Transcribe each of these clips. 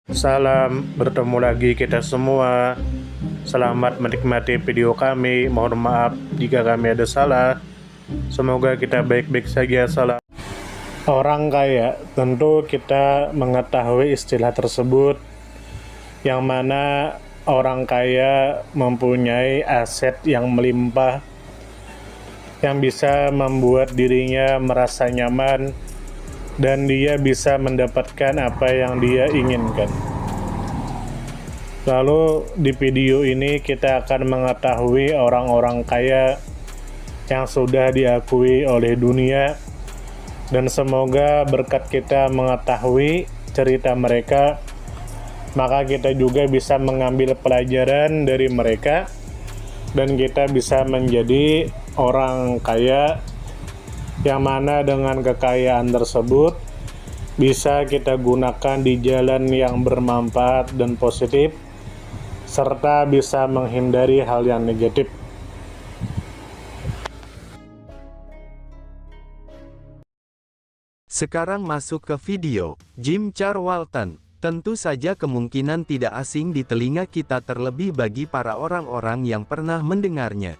Salam, bertemu lagi kita semua. Selamat menikmati video kami. Mohon maaf jika kami ada salah. Semoga kita baik-baik saja. Salam. Orang kaya, tentu kita mengetahui istilah tersebut, yang mana orang kaya mempunyai aset yang melimpah, yang bisa membuat dirinya merasa nyaman, dan dia bisa mendapatkan apa yang dia inginkan. Lalu di video ini kita akan mengetahui orang-orang kaya yang sudah diakui oleh dunia, dan semoga berkat kita mengetahui cerita mereka, maka kita juga bisa mengambil pelajaran dari mereka, dan kita bisa menjadi orang kaya yang mana dengan kekayaan tersebut bisa kita gunakan di jalan yang bermanfaat dan positif, serta bisa menghindari hal yang negatif. Sekarang masuk ke video. Jim Charlton. Tentu saja kemungkinan tidak asing di telinga kita, terlebih bagi para orang-orang yang pernah mendengarnya.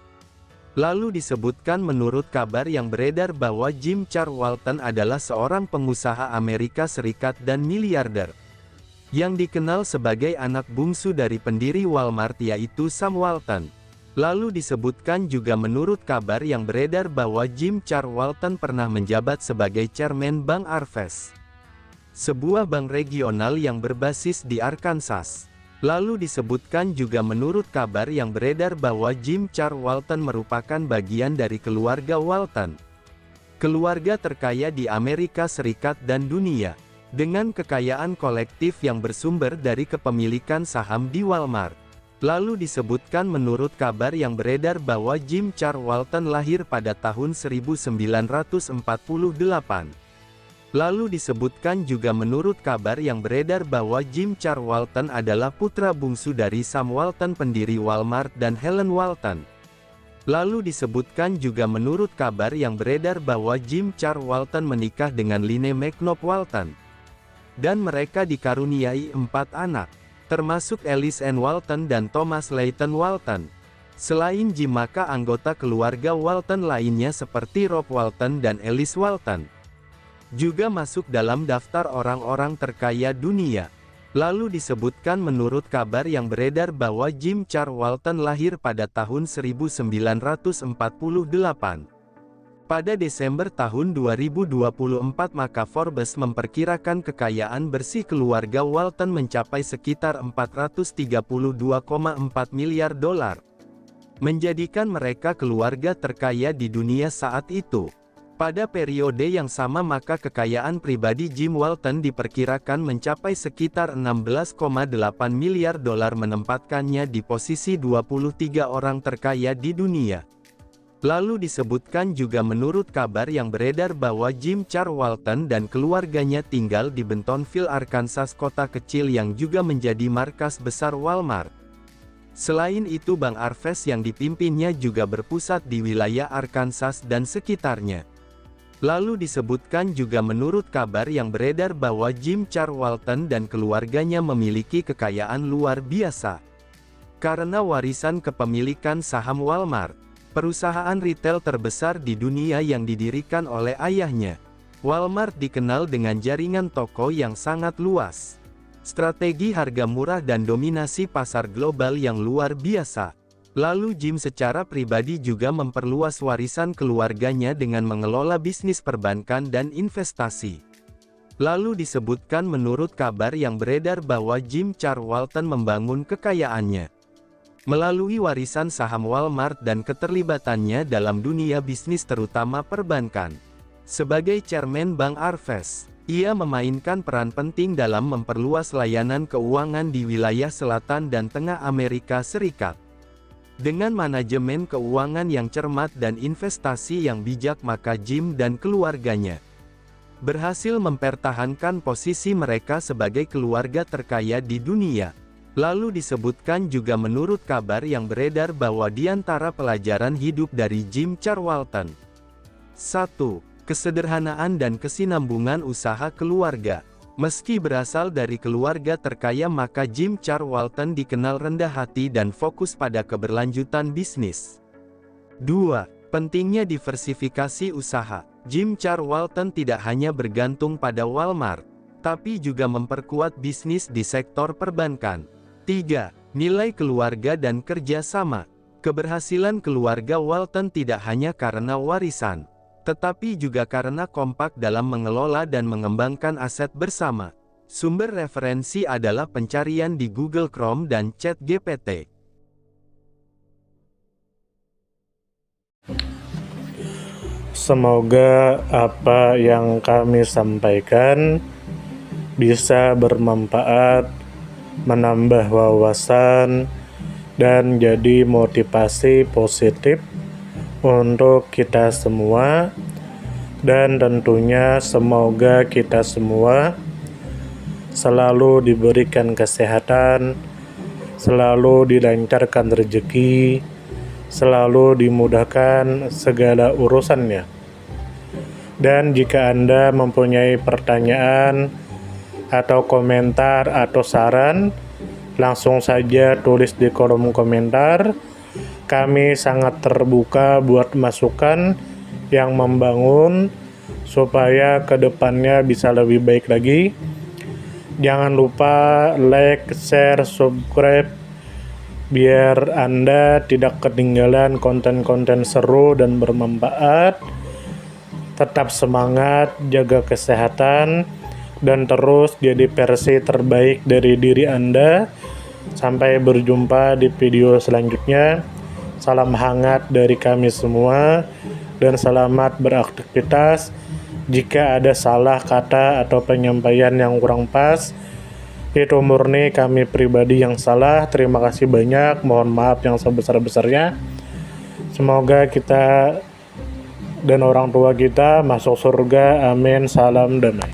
Lalu disebutkan menurut kabar yang beredar bahwa Jim Charlton adalah seorang pengusaha Amerika Serikat dan miliarder, yang dikenal sebagai anak bungsu dari pendiri Walmart, yaitu Sam Walton. Lalu disebutkan juga menurut kabar yang beredar bahwa Jim Charlton pernah menjabat sebagai chairman Bank Arvest, sebuah bank regional yang berbasis di Arkansas. Lalu disebutkan juga menurut kabar yang beredar bahwa Jim Charlton merupakan bagian dari keluarga Walton, keluarga terkaya di Amerika Serikat dan dunia, dengan kekayaan kolektif yang bersumber dari kepemilikan saham di Walmart. Lalu disebutkan menurut kabar yang beredar bahwa Jim Charlton lahir pada tahun 1948. Lalu disebutkan juga menurut kabar yang beredar bahwa Jim Charlton adalah putra bungsu dari Sam Walton, pendiri Walmart, dan Helen Walton. Lalu disebutkan juga menurut kabar yang beredar bahwa Jim Charlton menikah dengan Line McNopp Walton, dan mereka dikaruniai 4 anak, termasuk Alice Ann Walton dan Thomas Layton Walton. Selain Jim, maka anggota keluarga Walton lainnya seperti Rob Walton dan Alice Walton juga masuk dalam daftar orang-orang terkaya dunia. Lalu disebutkan menurut kabar yang beredar bahwa Jim Charlton lahir pada tahun 1948. Pada Desember tahun 2024, maka Forbes memperkirakan kekayaan bersih keluarga Walton mencapai sekitar 432,4 miliar dolar, menjadikan mereka keluarga terkaya di dunia saat itu. Pada periode yang sama, maka kekayaan pribadi Jim Walton diperkirakan mencapai sekitar 16,8 miliar dolar, menempatkannya di posisi 23 orang terkaya di dunia. Lalu disebutkan juga menurut kabar yang beredar bahwa Jim Charlton dan keluarganya tinggal di Bentonville, Arkansas, kota kecil yang juga menjadi markas besar Walmart. Selain itu, Bank Arvest yang dipimpinnya juga berpusat di wilayah Arkansas dan sekitarnya. Lalu disebutkan juga menurut kabar yang beredar bahwa Jim Charlton dan keluarganya memiliki kekayaan luar biasa karena warisan kepemilikan saham Walmart, perusahaan retail terbesar di dunia yang didirikan oleh ayahnya. Walmart dikenal dengan jaringan toko yang sangat luas, strategi harga murah, dan dominasi pasar global yang luar biasa. Lalu Jim secara pribadi juga memperluas warisan keluarganya dengan mengelola bisnis perbankan dan investasi. Lalu disebutkan menurut kabar yang beredar bahwa Jim Charlton membangun kekayaannya melalui warisan saham Walmart dan keterlibatannya dalam dunia bisnis terutama perbankan. Sebagai chairman Bank Arvest, ia memainkan peran penting dalam memperluas layanan keuangan di wilayah selatan dan tengah Amerika Serikat. Dengan manajemen keuangan yang cermat dan investasi yang bijak, maka Jim dan keluarganya berhasil mempertahankan posisi mereka sebagai keluarga terkaya di dunia. Lalu disebutkan juga menurut kabar yang beredar bahwa di antara pelajaran hidup dari Jim Charlton, 1. Kesederhanaan dan kesinambungan usaha keluarga. Meski berasal dari keluarga terkaya, maka Jim Charles Walton dikenal rendah hati dan fokus pada keberlanjutan bisnis. 2. Pentingnya diversifikasi usaha. Jim Charles Walton tidak hanya bergantung pada Walmart, tapi juga memperkuat bisnis di sektor perbankan. 3. Nilai keluarga dan kerjasama. Keberhasilan keluarga Walton tidak hanya karena warisan, tetapi juga karena kompak dalam mengelola dan mengembangkan aset bersama. Sumber referensi adalah pencarian di Google Chrome dan ChatGPT. Semoga apa yang kami sampaikan bisa bermanfaat, menambah wawasan, dan jadi motivasi positif untuk kita semua. Dan tentunya semoga kita semua selalu diberikan kesehatan, selalu dilancarkan rezeki, selalu dimudahkan segala urusannya. Dan jika Anda mempunyai pertanyaan atau komentar atau saran, langsung saja tulis di kolom komentar. Kami sangat terbuka buat masukan yang membangun supaya kedepannya bisa lebih baik lagi. Jangan lupa like, share, subscribe biar Anda tidak ketinggalan konten-konten seru dan bermanfaat. Tetap semangat, jaga kesehatan, dan terus jadi versi terbaik dari diri Anda. Sampai berjumpa di video selanjutnya. Salam hangat dari kami semua, dan selamat beraktivitas. Jika ada salah kata atau penyampaian yang kurang pas, itu murni kami pribadi yang salah. Terima kasih banyak, mohon maaf yang sebesar-besarnya. Semoga kita dan orang tua kita masuk surga, amin, salam damai.